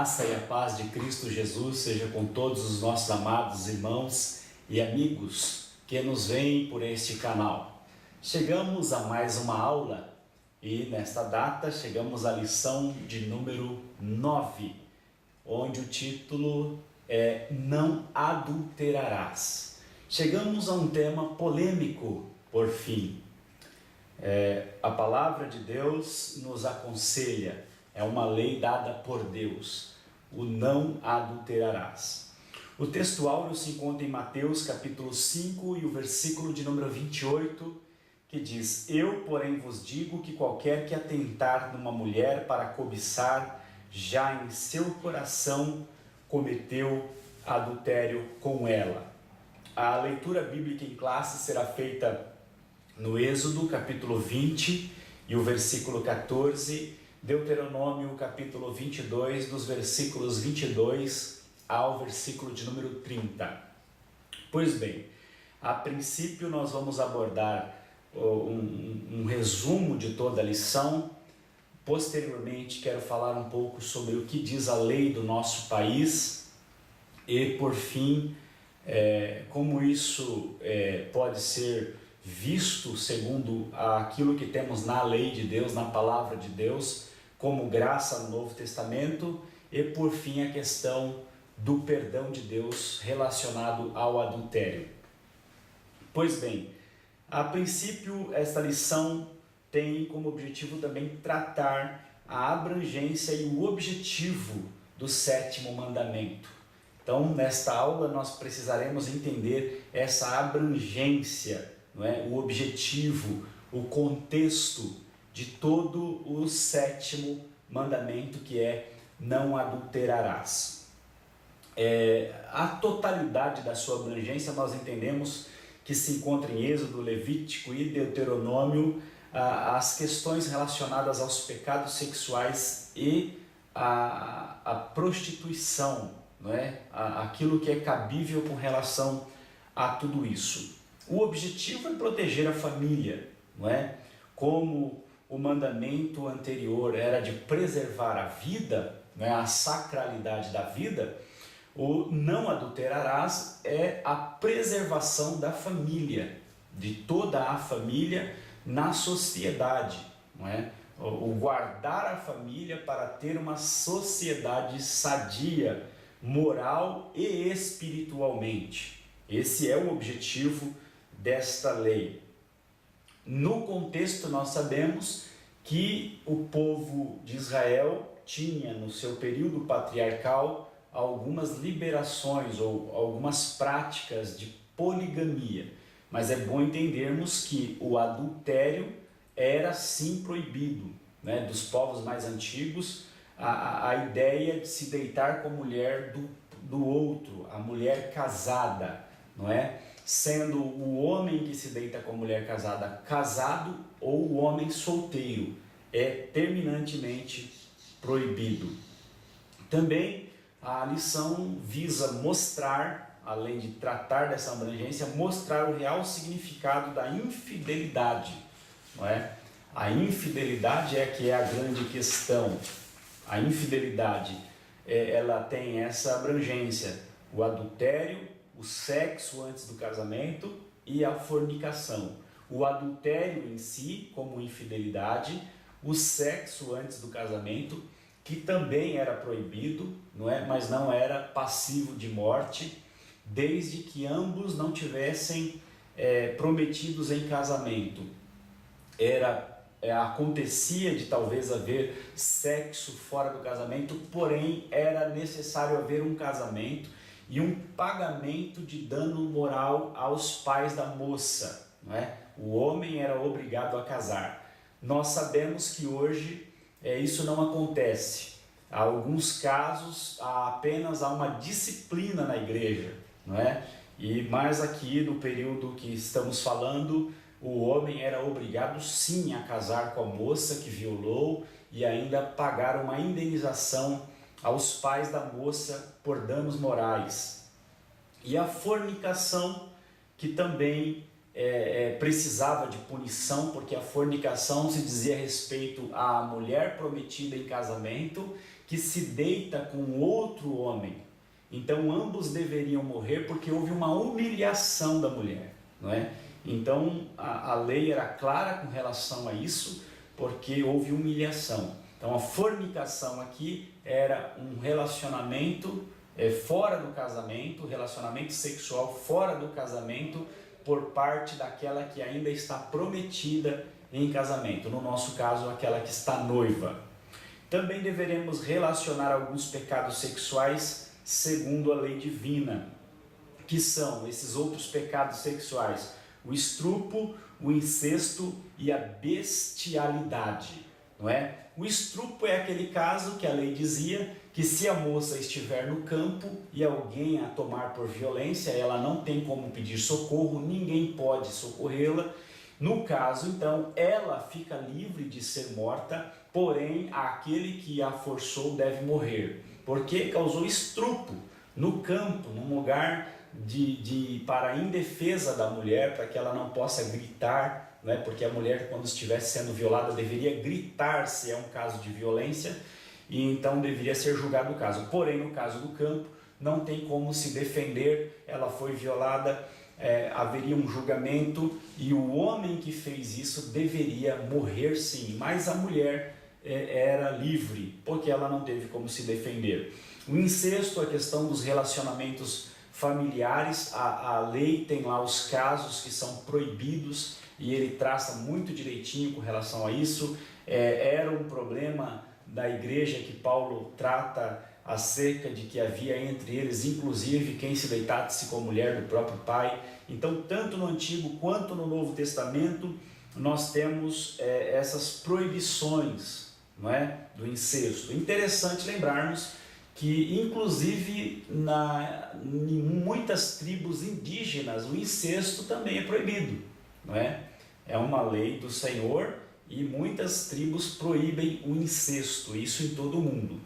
graça e a paz de Cristo Jesus seja com todos os nossos amados irmãos e amigos que nos veem por este canal. Chegamos a mais uma aula e nesta data chegamos à lição de número 9, onde o título é Não Adulterarás. Chegamos a um tema polêmico por fim. A palavra de Deus nos aconselha, é uma lei dada por Deus, o não adulterarás. O texto áureo se encontra em Mateus capítulo 5 e o versículo de número 28, que diz: Eu, porém, vos digo que qualquer que atentar numa mulher para cobiçar, já em seu coração cometeu adultério com ela. A leitura bíblica em classe será feita no Êxodo capítulo 20 e o versículo 14, Deuteronômio capítulo 22, dos versículos 22 ao versículo de número 30. Pois bem, a princípio nós vamos abordar um resumo de toda a lição. Posteriormente quero falar um pouco sobre o que diz a lei do nosso país e, por fim, como isso pode ser visto segundo aquilo que temos na lei de Deus, na palavra de Deus, como graça no Novo Testamento, e por fim a questão do perdão de Deus relacionado ao adultério. Pois bem, a princípio esta lição tem como objetivo também tratar a abrangência e o objetivo do sétimo mandamento. Então, nesta aula nós precisaremos entender essa abrangência, não é? O objetivo, o contexto de todo o sétimo mandamento, que é não adulterarás. A totalidade da sua abrangência nós entendemos que se encontra em Êxodo, Levítico e Deuteronômio, as questões relacionadas aos pecados sexuais e a prostituição, não é? Aquilo que é cabível com relação a tudo isso. O objetivo é proteger a família, não é? Como o mandamento anterior era de preservar a vida, não é? A sacralidade da vida, o não adulterarás é a preservação da família, de toda a família na sociedade, não é? O guardar a família para ter uma sociedade sadia, moral e espiritualmente. Esse é o objetivo desta lei. No contexto, nós sabemos que o povo de Israel tinha no seu período patriarcal algumas liberações ou algumas práticas de poligamia, mas é bom entendermos que o adultério era sim proibido, né? Dos povos mais antigos, a ideia de se deitar com a mulher do outro, a mulher casada, não é? Sendo o homem que se deita com a mulher casada casado ou o homem solteiro, é terminantemente proibido. Também a lição visa mostrar, além de tratar dessa abrangência, mostrar o real significado da infidelidade, não é? A infidelidade é que é a grande questão. A infidelidade, ela tem essa abrangência: o adultério, o sexo antes do casamento e a fornicação. O adultério em si, como infidelidade, o sexo antes do casamento, que também era proibido, não é? Mas não era passivo de morte, desde que ambos não tivessem prometidos em casamento. Acontecia de talvez haver sexo fora do casamento, porém era necessário haver um casamento e um pagamento de dano moral aos pais da moça, não é? O homem era obrigado a casar. Nós sabemos que hoje isso não acontece. Há alguns casos apenas há uma disciplina na igreja, não é? E mais aqui no período que estamos falando, o homem era obrigado sim a casar com a moça que violou e ainda pagar uma indenização aos pais da moça por danos morais. E a fornicação, que também precisava de punição, porque a fornicação se dizia respeito à mulher prometida em casamento que se deita com outro homem. Então ambos deveriam morrer porque houve uma humilhação da mulher, não é? Então a lei era clara com relação a isso, porque houve humilhação. Então a fornicação aqui era um relacionamento fora do casamento, relacionamento sexual fora do casamento, por parte daquela que ainda está prometida em casamento, no nosso caso aquela que está noiva. Também deveremos relacionar alguns pecados sexuais segundo a lei divina, que são esses outros pecados sexuais: o estupro, o incesto e a bestialidade, não é? O estupro é aquele caso que a lei dizia que se a moça estiver no campo e alguém a tomar por violência, ela não tem como pedir socorro, ninguém pode socorrê-la. No caso, então, ela fica livre de ser morta, porém, aquele que a forçou deve morrer, porque causou estupro no campo, num lugar para a indefesa da mulher, para que ela não possa gritar, né? Porque a mulher, quando estivesse sendo violada, deveria gritar se é um caso de violência, e então deveria ser julgado o caso. Porém, no caso do campo, não tem como se defender, ela foi violada, haveria um julgamento e o homem que fez isso deveria morrer sim, mas a mulher era livre, porque ela não teve como se defender. O incesto, a questão dos relacionamentos familiares, a lei tem lá os casos que são proibidos e ele traça muito direitinho com relação a isso. Era um problema da igreja que Paulo trata acerca de que havia entre eles, inclusive, quem se deitasse com a mulher do próprio pai. Então, tanto no Antigo quanto no Novo Testamento, nós temos essas proibições, não é? Do incesto. Interessante lembrarmos que, inclusive, em muitas tribos indígenas, o incesto também é proibido, não é? É uma lei do Senhor e muitas tribos proíbem o incesto, isso em todo o mundo.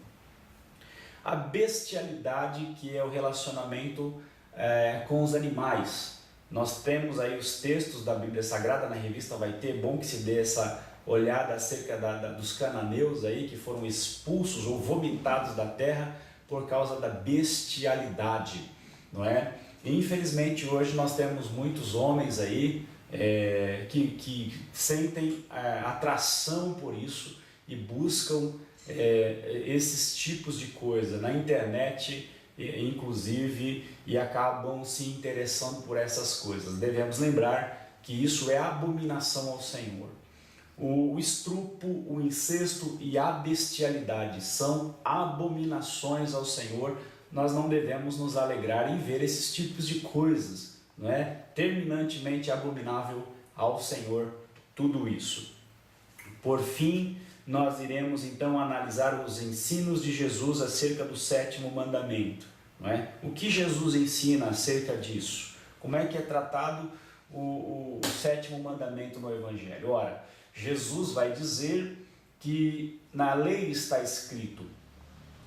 A bestialidade, que é o relacionamento com os animais. Nós temos aí os textos da Bíblia Sagrada, na revista vai ter, bom que se dê essa olhada acerca dos cananeus aí, que foram expulsos ou vomitados da terra por causa da bestialidade, não é? E, infelizmente hoje nós temos muitos homens aí que sentem atração por isso e buscam esses tipos de coisa na internet, inclusive, e acabam se interessando por essas coisas. Devemos lembrar que isso é abominação ao Senhor. O estupro, o incesto e a bestialidade são abominações ao Senhor. Nós não devemos nos alegrar em ver esses tipos de coisas, não é? Terminantemente abominável ao Senhor tudo isso. Por fim, nós iremos então analisar os ensinos de Jesus acerca do sétimo mandamento, não é? O que Jesus ensina acerca disso? Como é que é tratado o sétimo mandamento no Evangelho? Ora, Jesus vai dizer que na lei está escrito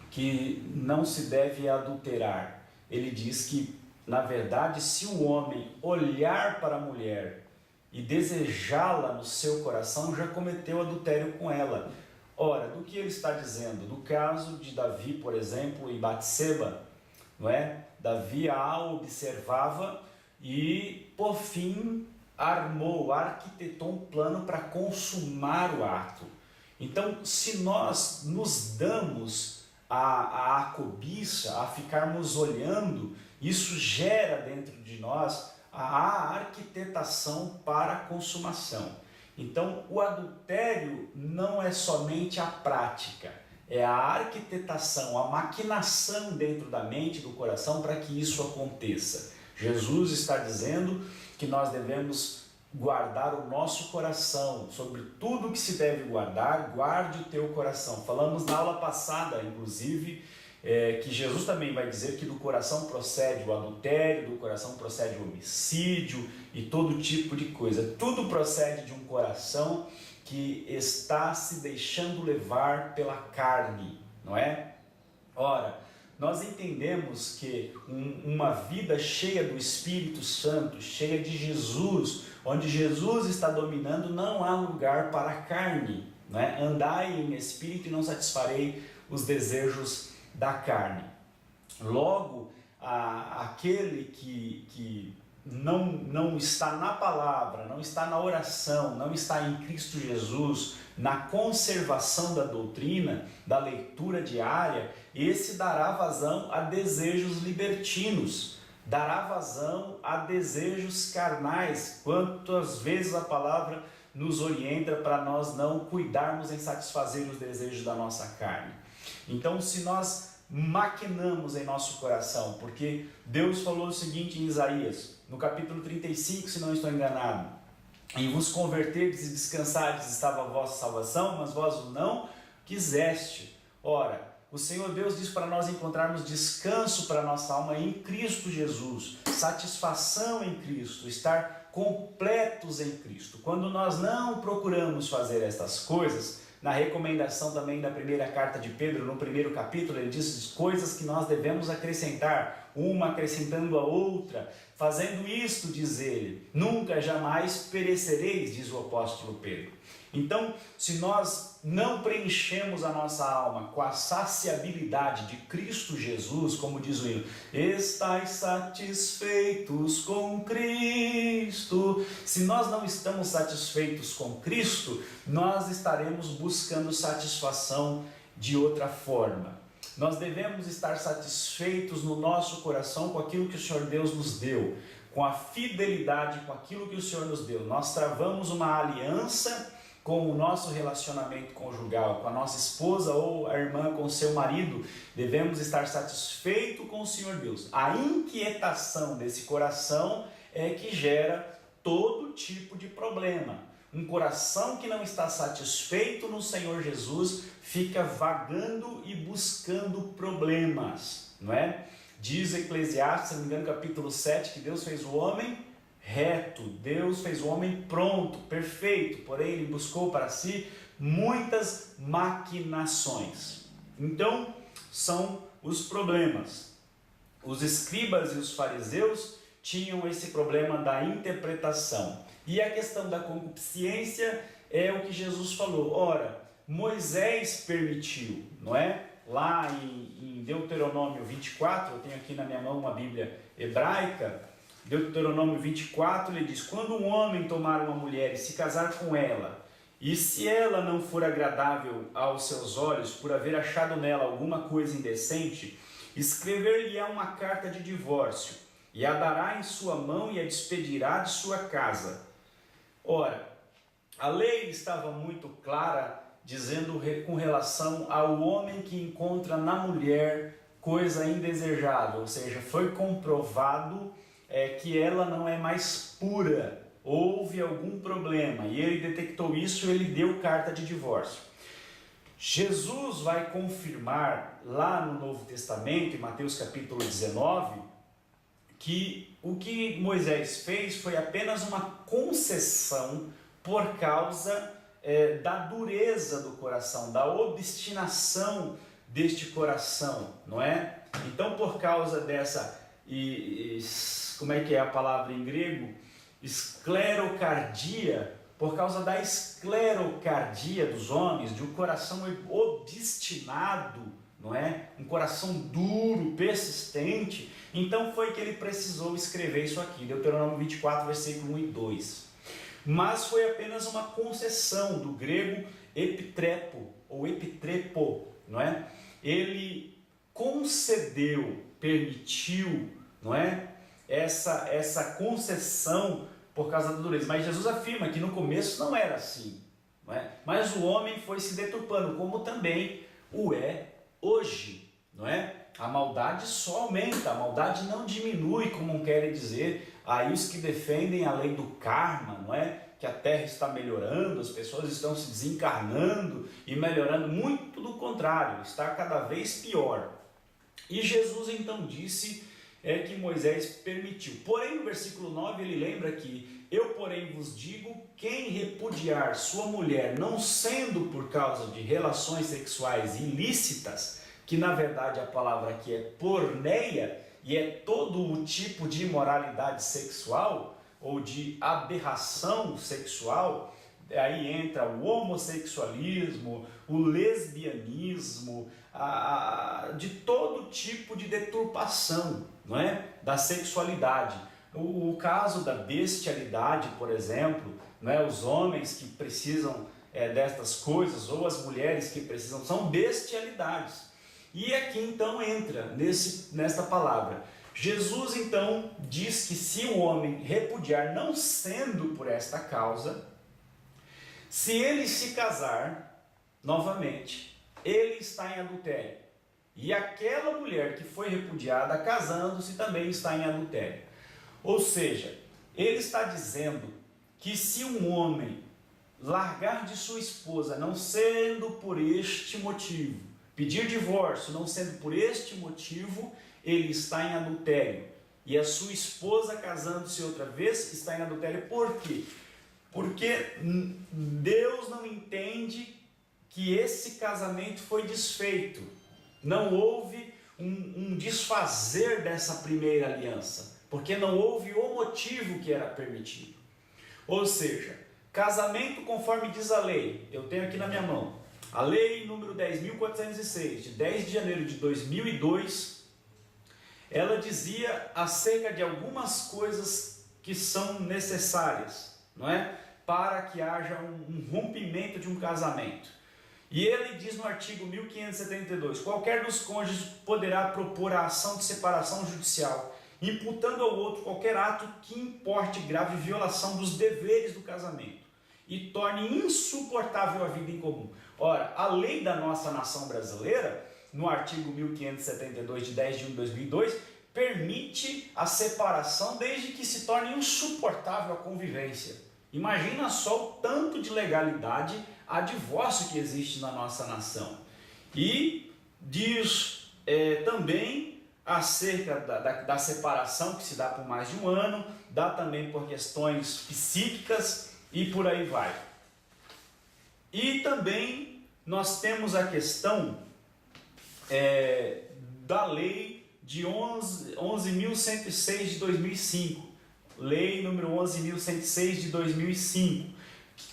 que não se deve adulterar. Ele diz que, na verdade, se o homem olhar para a mulher e desejá-la no seu coração, já cometeu adultério com ela. Ora, do que ele está dizendo? Do caso de Davi, por exemplo, e Batseba, não é? Davi a observava e, por fim, arquitetou um plano para consumar o ato. Então, se nós nos damos a cobiça, a ficarmos olhando, isso gera dentro de nós a arquitetação para a consumação. Então, o adultério não é somente a prática, é a arquitetação, a maquinação dentro da mente e do coração para que isso aconteça. Jesus está dizendo que nós devemos guardar o nosso coração, sobre tudo que se deve guardar, guarde o teu coração. Falamos na aula passada, inclusive, que Jesus também vai dizer que do coração procede o adultério, do coração procede o homicídio e todo tipo de coisa. Tudo procede de um coração que está se deixando levar pela carne, não é? Ora, nós entendemos que uma vida cheia do Espírito Santo, cheia de Jesus, onde Jesus está dominando, não há lugar para a carne, não é? Andai em espírito e não satisfarei os desejos da carne. Logo, aquele que não está na palavra, não está na oração, não está em Cristo Jesus, na conservação da doutrina, da leitura diária, esse dará vazão a desejos libertinos, dará vazão a desejos carnais. Quantas vezes a palavra nos orienta para nós não cuidarmos em satisfazer os desejos da nossa carne. Então, se nós maquinamos em nosso coração, porque Deus falou o seguinte em Isaías, no capítulo 35, se não estou enganado: em vos converterdes e descansardes estava a vossa salvação, mas vós o não quiseste. Ora, o Senhor Deus diz para nós encontrarmos descanso para a nossa alma em Cristo Jesus, satisfação em Cristo, estar completos em Cristo. Quando nós não procuramos fazer estas coisas, na recomendação também da primeira carta de Pedro, no primeiro capítulo, ele diz coisas que nós devemos acrescentar, uma acrescentando a outra. Fazendo isto, diz ele, nunca jamais perecereis, diz o apóstolo Pedro. Então, se nós não preenchemos a nossa alma com a saciabilidade de Cristo Jesus, como diz o hino, estais satisfeitos com Cristo. Se nós não estamos satisfeitos com Cristo, nós estaremos buscando satisfação de outra forma. Nós devemos estar satisfeitos no nosso coração com aquilo que o Senhor Deus nos deu, com a fidelidade com aquilo que o Senhor nos deu. Nós travamos uma aliança com o nosso relacionamento conjugal, com a nossa esposa ou a irmã com o seu marido. Devemos estar satisfeitos com o Senhor Deus. A inquietação desse coração é que gera todo tipo de problema. Um coração que não está satisfeito no Senhor Jesus fica vagando e buscando problemas, não é? Diz Eclesiastes, se não me engano, capítulo 7, que Deus fez o homem reto, Deus fez o homem pronto, perfeito, porém ele buscou para si muitas maquinações. Então, são os problemas. Os escribas e os fariseus tinham esse problema da interpretação. E a questão da concupiscência é o que Jesus falou. Ora, Moisés permitiu, não é? Lá em Deuteronômio 24, eu tenho aqui na minha mão uma Bíblia hebraica, Deuteronômio 24, ele diz: quando um homem tomar uma mulher e se casar com ela, e se ela não for agradável aos seus olhos, por haver achado nela alguma coisa indecente, escrever-lhe-á uma carta de divórcio, e a dará em sua mão e a despedirá de sua casa. Ora, a lei estava muito clara, dizendo com relação ao homem que encontra na mulher coisa indesejável, ou seja, foi comprovado que ela não é mais pura, houve algum problema, e ele detectou isso e ele deu carta de divórcio. Jesus vai confirmar lá no Novo Testamento, em Mateus capítulo 19, que o que Moisés fez foi apenas uma concessão por causa da dureza do coração, da obstinação deste coração, não é? Então, por causa dessa, como é que é a palavra em grego? Esclerocardia, por causa da esclerocardia dos homens, de um coração obstinado, não é? Um coração duro, persistente. Então foi que ele precisou escrever isso aqui, Deuteronômio 24, versículo 1 e 2. Mas foi apenas uma concessão do grego epitrepo, ou epitrepo, não é? Ele concedeu, permitiu, não é? Essa concessão por causa da dureza. Mas Jesus afirma que no começo não era assim, não é? Mas o homem foi se deturpando, como também o é hoje, não é? A maldade só aumenta, a maldade não diminui, como querem dizer aí os que defendem a lei do karma, não é? Que a terra está melhorando, as pessoas estão se desencarnando e melhorando. Muito do contrário, está cada vez pior. E Jesus então disse que Moisés permitiu. Porém, no versículo 9 ele lembra que eu, porém, vos digo, quem repudiar sua mulher, não sendo por causa de relações sexuais ilícitas, que na verdade a palavra aqui é porneia, e é todo o tipo de imoralidade sexual, ou de aberração sexual, aí entra o homossexualismo, o lesbianismo, de todo tipo de deturpação, não é? Da sexualidade. O caso da bestialidade, por exemplo, não é? Os homens que precisam destas coisas, ou as mulheres que precisam, são bestialidades. E aqui então entra nesta palavra. Jesus então diz que se o homem repudiar, não sendo por esta causa, se ele se casar novamente, ele está em adultério. E aquela mulher que foi repudiada, casando-se, também está em adultério. Ou seja, ele está dizendo que se um homem largar de sua esposa, não sendo por este motivo, pedir divórcio, não sendo por este motivo, ele está em adultério. E a sua esposa, casando-se outra vez, está em adultério. Por quê? Porque Deus não entende que esse casamento foi desfeito. Não houve um desfazer dessa primeira aliança, porque não houve o motivo que era permitido. Ou seja, casamento conforme diz a lei, eu tenho aqui na minha mão, a lei número 10.406, de 10 de janeiro de 2002, ela dizia acerca de algumas coisas que são necessárias, não é? Para que haja um rompimento de um casamento. E ele diz no artigo 1572, qualquer dos cônjuges poderá propor a ação de separação judicial, imputando ao outro qualquer ato que importe grave violação dos deveres do casamento e torne insuportável a vida em comum. Ora, a lei da nossa nação brasileira, no artigo 1572 de 10 de junho de 2002, permite a separação desde que se torne insuportável a convivência. Imagina só o tanto de legalidade a divórcio que existe na nossa nação. E diz também acerca da separação que se dá por mais de um ano, dá também por questões psíquicas e por aí vai. E também nós temos a questão da lei de 11.106 de 2005, lei número 11.106 de 2005,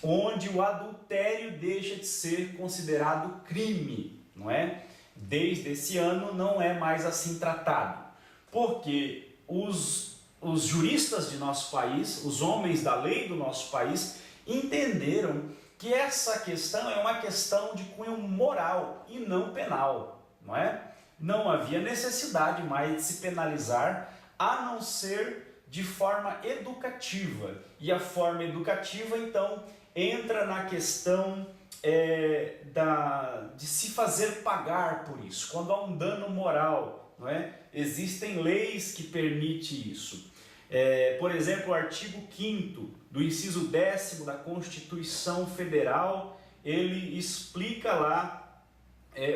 onde o adultério deixa de ser considerado crime, não é? Desde esse ano não é mais assim tratado, porque os juristas de nosso país, os homens da lei do nosso país, entenderam que essa questão é uma questão de cunho moral e não penal, não é? Não havia necessidade mais de se penalizar, a não ser de forma educativa. E a forma educativa, então, entra na questão de se fazer pagar por isso, quando há um dano moral, não é? Existem leis que permitem isso. Por exemplo, o artigo 5º do inciso 10º da Constituição Federal, ele explica lá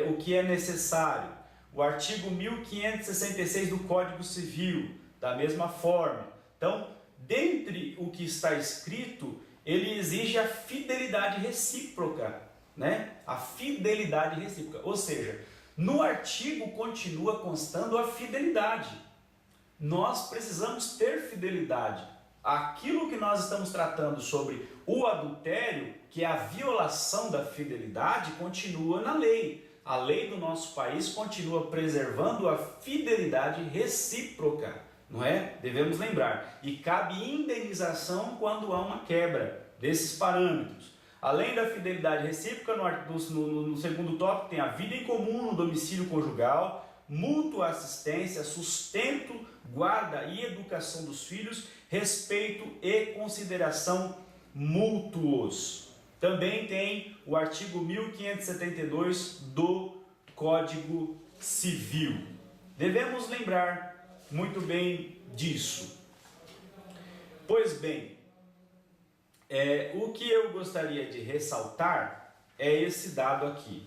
o que é necessário. O artigo 1566 do Código Civil, da mesma forma. Então, dentre o que está escrito, ele exige a fidelidade recíproca, né? A fidelidade recíproca, ou seja, no artigo continua constando a fidelidade. Nós precisamos ter fidelidade. Aquilo que nós estamos tratando sobre o adultério, que é a violação da fidelidade, continua na lei. A lei do nosso país continua preservando a fidelidade recíproca, não é? Devemos lembrar. E cabe indenização quando há uma quebra desses parâmetros. Além da fidelidade recíproca, no segundo tópico tem a vida em comum no domicílio conjugal, mútua assistência, sustento, guarda e educação dos filhos, respeito e consideração mútuos. Também tem o artigo 1572 do Código Civil. Devemos lembrar muito bem disso. Pois bem, o que eu gostaria de ressaltar é esse dado aqui.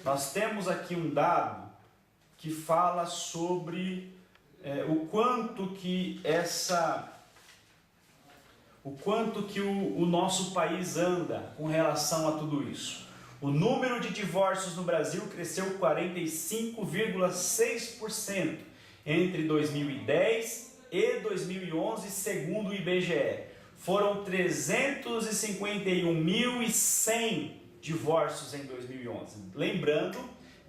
Nós temos aqui um dado que fala sobre o quanto que o nosso país anda com relação a tudo isso. O número de divórcios no Brasil cresceu 45,6% entre 2010 e 2011, segundo o IBGE. Foram 351.100 divórcios em 2011. Lembrando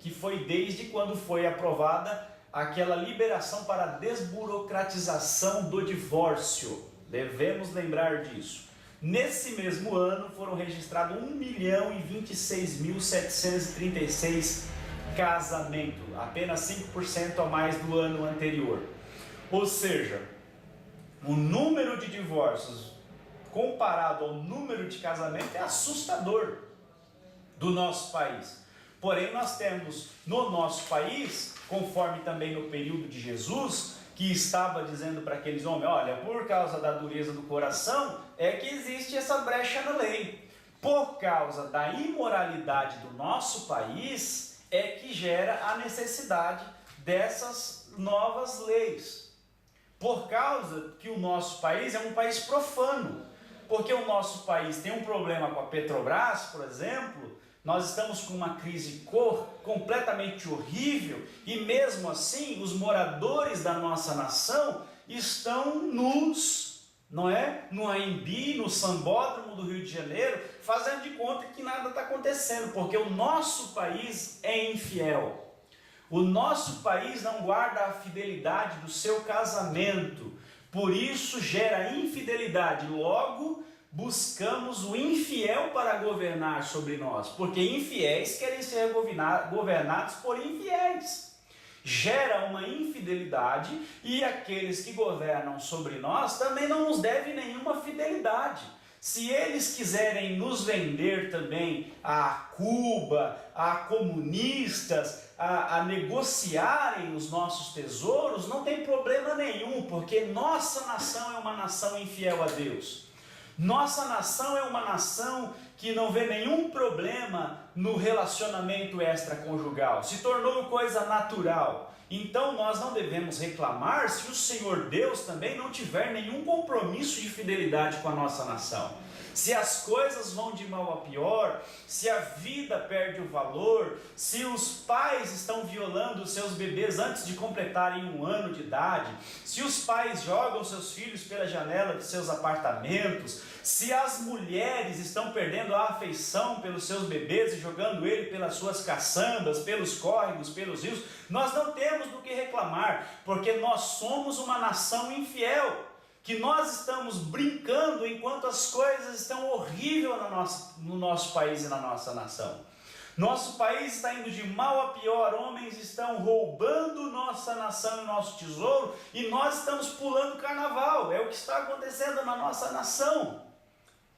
que foi desde quando foi aprovada aquela liberação para a desburocratização do divórcio. Devemos lembrar disso. Nesse mesmo ano foram registrados 1.026.736 casamentos, apenas 5% a mais do ano anterior. Ou seja, o número de divórcios comparado ao número de casamentos é assustador do nosso país. Porém, nós temos no nosso país, conforme também no período de Jesus, que estava dizendo para aqueles homens, olha, por causa da dureza do coração, é que existe essa brecha na lei. Por causa da imoralidade do nosso país, é que gera a necessidade dessas novas leis. Por causa que o nosso país é um país profano. Porque o nosso país tem um problema com a Petrobras, por exemplo, nós estamos com uma crise completamente horrível e mesmo assim os moradores da nossa nação estão nus, não é? No AMB, no Sambódromo do Rio de Janeiro, fazendo de conta que nada está acontecendo, porque o nosso país é infiel. O nosso país não guarda a fidelidade do seu casamento, por isso gera infidelidade. Logo, buscamos o infiel para governar sobre nós, porque infiéis querem ser governados por infiéis. Gera uma infidelidade e aqueles que governam sobre nós também não nos devem nenhuma fidelidade. Se eles quiserem nos vender também a Cuba, a comunistas, a negociarem os nossos tesouros, não tem problema nenhum, porque nossa nação é uma nação infiel a Deus. Nossa nação é uma nação que não vê nenhum problema no relacionamento extraconjugal. Se tornou coisa natural. Então nós não devemos reclamar se o Senhor Deus também não tiver nenhum compromisso de fidelidade com a nossa nação. Se as coisas vão de mal a pior, se a vida perde o valor, se os pais estão violando os seus bebês antes de completarem 1 ano de idade, se os pais jogam seus filhos pela janela de seus apartamentos, se as mulheres estão perdendo a afeição pelos seus bebês e jogando ele pelas suas caçambas, pelos córregos, pelos rios, nós não temos do que reclamar, porque nós somos uma nação infiel. Que nós estamos brincando enquanto as coisas estão horríveis no nosso país e na nossa nação. Nosso país está indo de mal a pior, homens estão roubando nossa nação e nosso tesouro e nós estamos pulando carnaval, é o que está acontecendo na nossa nação.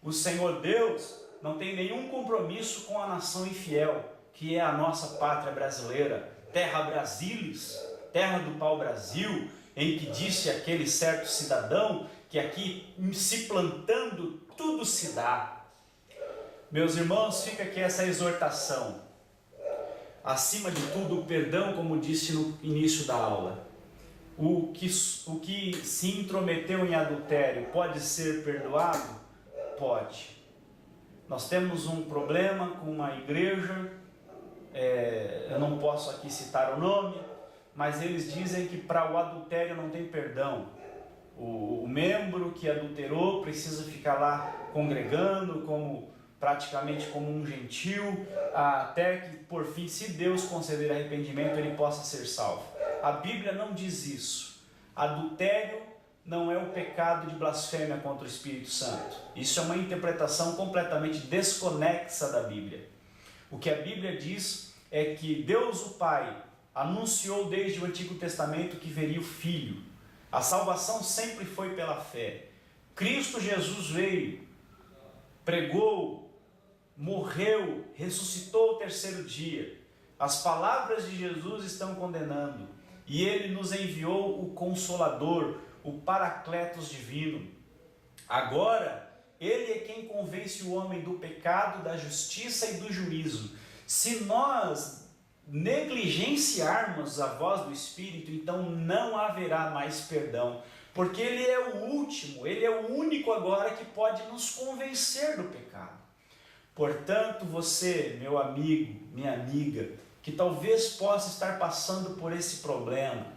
O Senhor Deus não tem nenhum compromisso com a nação infiel, que é a nossa pátria brasileira, terra Brasilis, terra do pau-brasil, em que disse aquele certo cidadão que aqui se plantando tudo se dá. Meus irmãos, fica aqui essa exortação. Acima de tudo, o perdão, como disse no início da aula. O que se intrometeu em adultério pode ser perdoado? Pode. Nós temos um problema com uma igreja, eu não posso aqui citar o nome, mas eles dizem que para o adultério não tem perdão. O membro que adulterou precisa ficar lá congregando praticamente como um gentil, até que por fim, se Deus conceder arrependimento, ele possa ser salvo. A Bíblia não diz isso. Adultério não é o pecado de blasfêmia contra o Espírito Santo. Isso é uma interpretação completamente desconexa da Bíblia. O que a Bíblia diz é que Deus o Pai anunciou desde o Antigo Testamento que veria o Filho. A salvação sempre foi pela fé. Cristo Jesus veio, pregou, morreu, ressuscitou ao 3º dia. As palavras de Jesus estão condenando. E Ele nos enviou o Consolador, o Paracletos divino. Agora, Ele é quem convence o homem do pecado, da justiça e do juízo. Se nós negligenciarmos a voz do Espírito, então não haverá mais perdão, porque Ele é o último, Ele é o único agora que pode nos convencer do pecado. Portanto, você, meu amigo, minha amiga, que talvez possa estar passando por esse problema,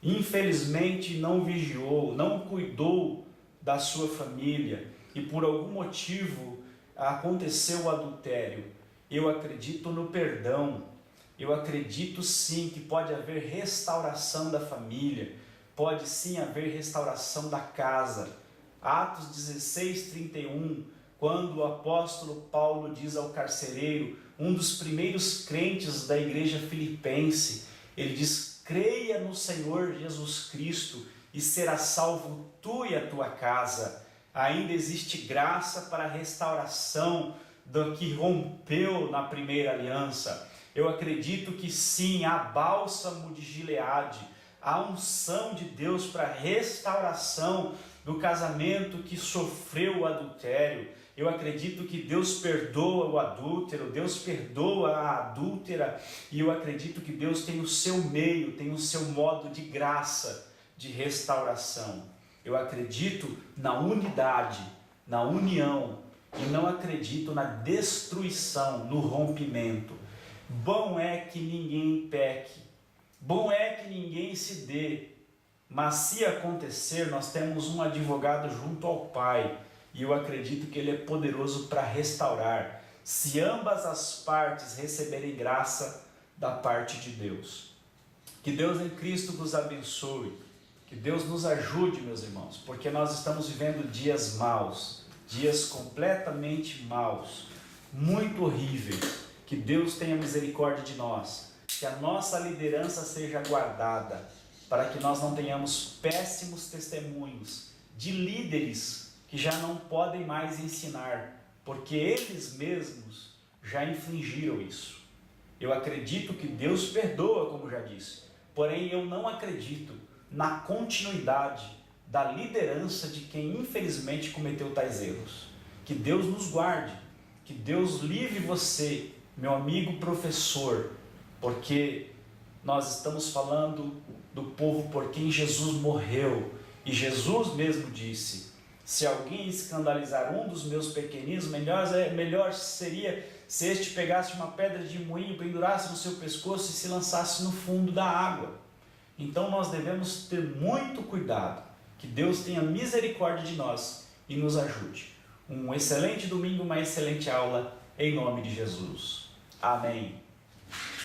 infelizmente não vigiou, não cuidou da sua família e por algum motivo aconteceu o adultério, eu acredito no perdão. Eu acredito sim que pode haver restauração da família, pode sim haver restauração da casa. Atos 16:31, quando o apóstolo Paulo diz ao carcereiro, um dos primeiros crentes da igreja filipense, ele diz: creia no Senhor Jesus Cristo e será salvo tu e a tua casa. Ainda existe graça para a restauração do que rompeu na primeira aliança. Eu acredito que sim, há bálsamo de Gileade, há unção de Deus para a restauração do casamento que sofreu o adultério. Eu acredito que Deus perdoa o adúltero, Deus perdoa a adúltera, e eu acredito que Deus tem o seu meio, tem o seu modo de graça, de restauração. Eu acredito na unidade, na união, e não acredito na destruição, no rompimento. Bom é que ninguém peque, bom é que ninguém se dê, mas se acontecer, nós temos um advogado junto ao Pai, e eu acredito que Ele é poderoso para restaurar, se ambas as partes receberem graça da parte de Deus. Que Deus em Cristo nos abençoe, que Deus nos ajude, meus irmãos, porque nós estamos vivendo dias maus, dias completamente maus, muito horríveis. Que Deus tenha misericórdia de nós, que a nossa liderança seja guardada, para que nós não tenhamos péssimos testemunhos de líderes que já não podem mais ensinar, porque eles mesmos já infringiram isso. Eu acredito que Deus perdoa, como já disse, porém eu não acredito na continuidade da liderança de quem infelizmente cometeu tais erros. Que Deus nos guarde, que Deus livre você, meu amigo professor, porque nós estamos falando do povo por quem Jesus morreu, e Jesus mesmo disse: se alguém escandalizar um dos meus pequeninos, melhor seria se este pegasse uma pedra de moinho, pendurasse no seu pescoço e se lançasse no fundo da água. Então nós devemos ter muito cuidado. Que Deus tenha misericórdia de nós e nos ajude. Um excelente domingo, uma excelente aula, em nome de Jesus. Amém.